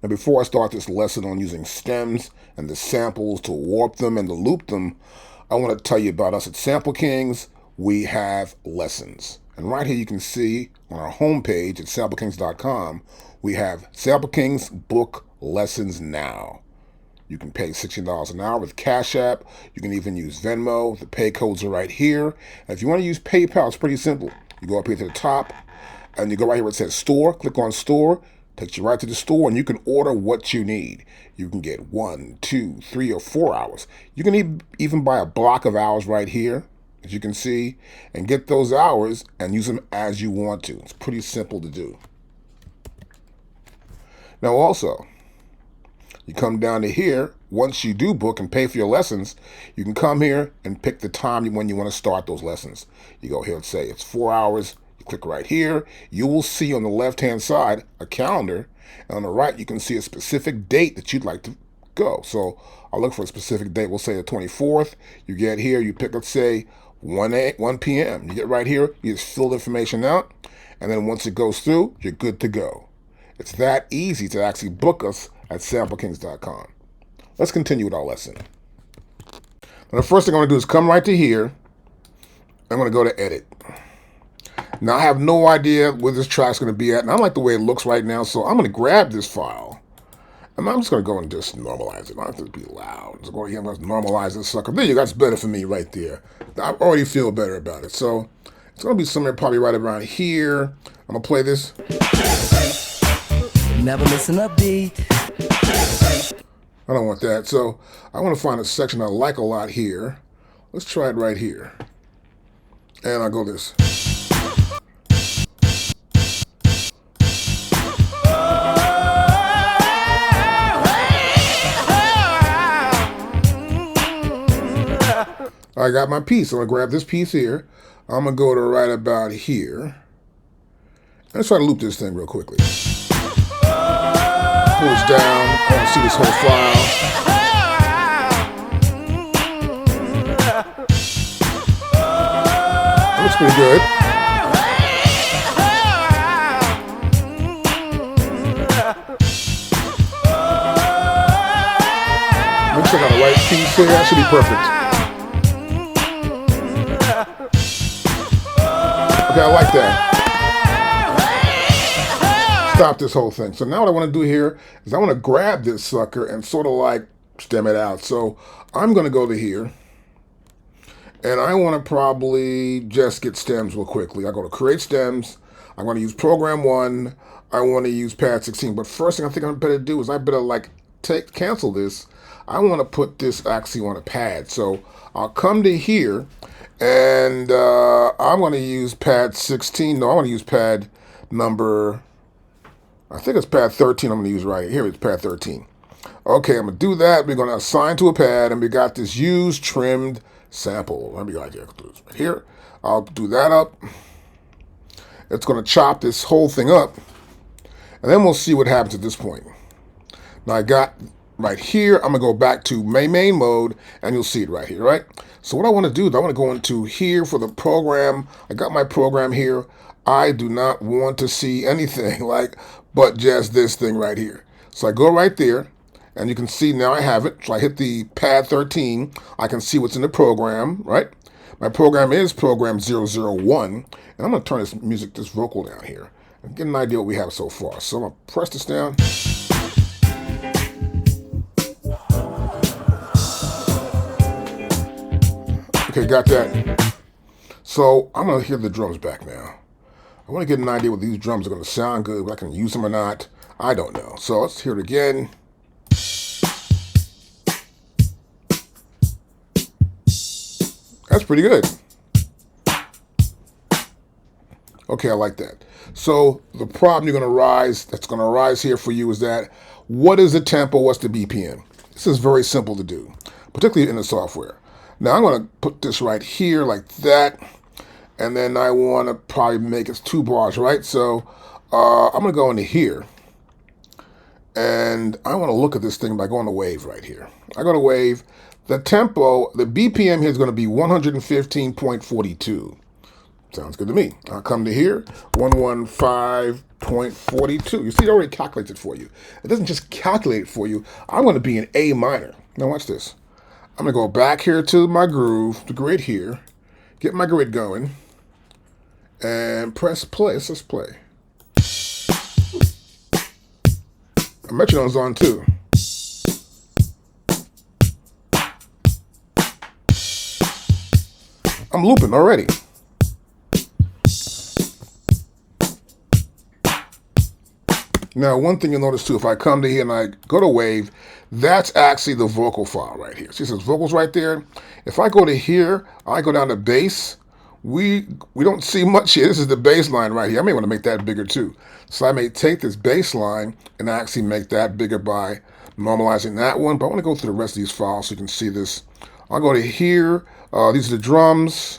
Now before I start this lesson on using stems and the samples to warp them and to loop them, I want to tell you about us at Sample Kings. We have lessons. And right here you can see on our homepage at samplekings.com, we have Sample Kings Book Lessons Now. You can pay $16 an hour with Cash App. You can even use Venmo. The pay codes are right here. And if you want to use PayPal, it's pretty simple. You go up here to the top, and you go right here where it says Store. Click on Store. Takes you right to the store, and you can order what you need. You can get 1, 2, 3, or 4 hours. You can even buy a block of hours right here, as you can see, and get those hours and use them as you want to. It's pretty simple to do. Now also, you come down to here. Once you do book and pay for your lessons, you can come here and pick the time when you want to start those lessons. You go here and say it's 4 hours. You click right here. You will see on the left-hand side a calendar, and on the right you can see a specific date that you'd like to go. So I'll look for a specific date. We'll say the 24th. You get here. You pick, let's say 1 p.m. You get right here. You just fill the information out, and then once it goes through, you're good to go. It's that easy to actually book us at samplekings.com. Let's continue with our lesson. Now, the first thing I'm going to do is come right to here. I'm going to go to Edit. Now, I have no idea where this track's going to be at, and I don't like the way it looks right now, so I'm going to grab this file, and I'm just going to go and just normalize it. I don't have to be loud. Just go here and let's normalize this sucker. There you go. That's better for me right there. I already feel better about it. So it's going to be somewhere probably right around here. I'm going to play this. Never missing a beat. I don't want that. So I want to find a section I like a lot here. Let's try it right here. And I'll go this. I got my piece. So I'm going to grab this piece here. I'm going to go to right about here. Let's try to loop this thing real quickly. Pull this down. I want to see this whole file. That looks pretty good. Looks like I got a right piece here. That should be perfect. Okay, I like that. Stop this whole thing. So now what I want to do here is I want to grab this sucker and sort of like stem it out. So I'm going to go to here, and I want to probably just get stems real quickly. I go to Create Stems. I'm going to use Program 1. I want to use Pad 16. But first thing I think I better do is I better like cancel this. I want to put this actually on a pad. So I'll come to here, and I'm going to use Pad 16. No, I want to use pad number, I think it's Pad 13 I'm going to use right here. It's Pad 13. Okay, I'm going to do that. We're going to assign to a pad, and we got this use trimmed sample. Let me go right here. I'll do that up. It's going to chop this whole thing up, and then we'll see what happens at this point. Now I got right here, I'm going to go back to main mode, and you'll see it right here, right? So what I want to do is I want to go into here for the program. I got my program here. I do not want to see anything but just this thing right here. So I go right there, and you can see now I have it. So I hit the pad 13. I can see what's in the program, right? My program is program 001, and I'm going to turn this music, this vocal down here, and get an idea what we have so far. So I'm going to press this down. Okay, got that. So I'm going to hear the drums back now. I want to get an idea what these drums are going to sound good, whether I can use them or not. I don't know. So let's hear it again. That's pretty good. Okay, I like that. So the problem that's going to arise here for you is that what is the tempo, what's the BPM? This is very simple to do, particularly in the software. Now I'm going to put this right here like that, and then I want to probably make it 2 bars, right? So I'm going to go into here, and I want to look at this thing by going to wave right here. I go to wave. The tempo, the BPM here is going to be 115.42. Sounds good to me. I'll come to here, 115.42. You see, it already calculates it for you. It doesn't just calculate it for you. I want to be in A minor. Now watch this. I'm going to go back here to my groove, the grid here, get my grid going, and press play. Let's just play. A metronome's on too. I'm looping already. Now, one thing you'll notice too, if I come to here and I go to wave, that's actually the vocal file right here. See, it says vocals right there. If I go to here, I go down to bass. We don't see much here. This is the bass line right here. I may want to make that bigger too. So I may take this bass line and actually make that bigger by normalizing that one. But I want to go through the rest of these files so you can see this. I'll go to here. These are the drums.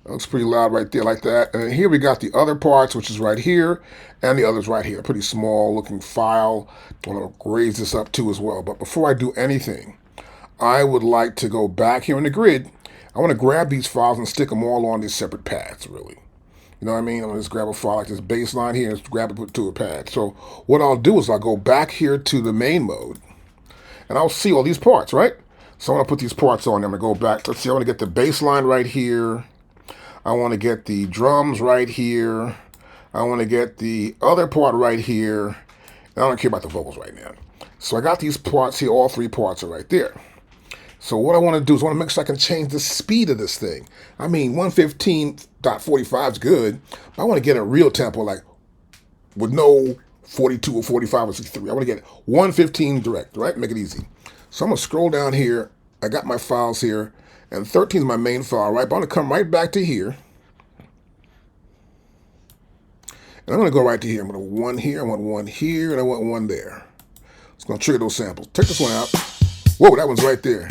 That looks pretty loud right there like that. And then here we got the other parts, which is right here, and the others right here. Pretty small looking file. I'm going to raise this up too as well. But before I do anything, I would like to go back here in the grid. I want to grab these files and stick them all on these separate pads, really. You know what I mean? I'm going to just grab a file like this bass line here and just grab it, put it to a pad. So what I'll do is I'll go back here to the main mode, and I'll see all these parts, right? So I want to put these parts on. I'm going to go back. Let's see, I want to get the bass line right here. I want to get the drums right here. I want to get the other part right here. And I don't care about the vocals right now. So I got these parts here. All three parts are right there. So what I want to do is I want to make sure I can change the speed of this thing. I mean, 115.45 is good, but I want to get a real tempo, like with no 42 or 45 or 63. I want to get 115 direct, right? Make it easy. So I'm going to scroll down here. I got my files here. And 13 is my main file, right? But I'm going to come right back to here. And I'm going to go right to here. I'm going to want one here, I want one here, and I want one there. It's going to trigger those samples. Take this one out. Whoa, that one's right there.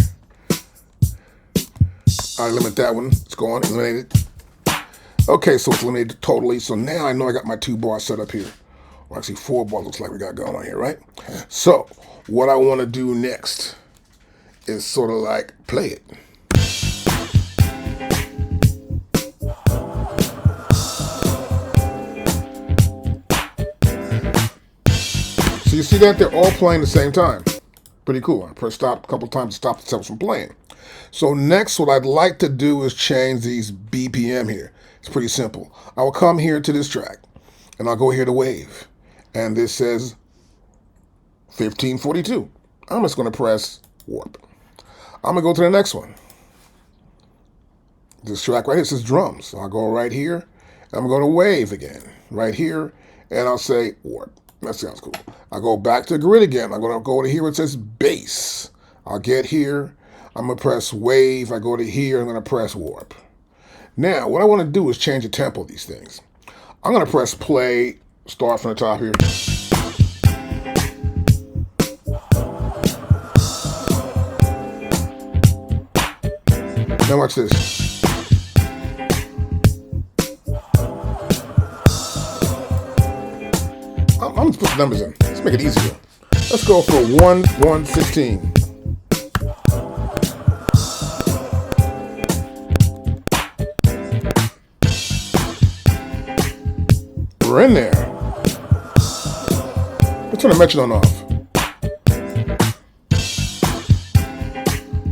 I eliminate that one. It's gone, eliminated. Okay, so it's eliminated totally. So now I know I got my 2 bars set up here. Well, actually 4 bars looks like we got going on here, right? So what I want to do next is sort of like play it. So you see that they're all playing at the same time. Pretty cool. I press stop a couple times to stop the cells from playing. So next, what I'd like to do is change these BPM here. It's pretty simple. I will come here to this track, and I'll go here to wave. And this says 1542. I'm just going to press warp. I'm going to go to the next one. This track right here says drums. So I'll go right here, and I'm going to go to wave again. Right here, and I'll say warp. That sounds cool. I go back to the grid again. I'm going to go to here where it says bass. I'll get here. I'm going to press wave. I go to here. I'm going to press warp. Now, what I want to do is change the tempo of these things. I'm going to press play, start from the top here. Now watch this. I'm going to put the numbers in. Let's make it easier. Let's go for 1-1-15. We're in there. Let's turn the metronome off.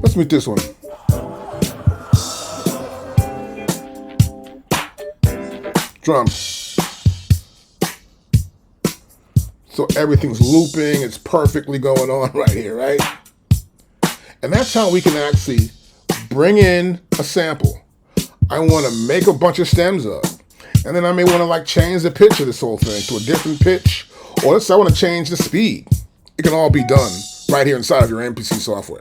Let's mute this one. Drums. So everything's looping, it's perfectly going on right here, right? And that's how we can actually bring in a sample. I want to make a bunch of stems up. And then I may want to like change the pitch of this whole thing to a different pitch. Or let's say I want to change the speed. It can all be done right here inside of your MPC software.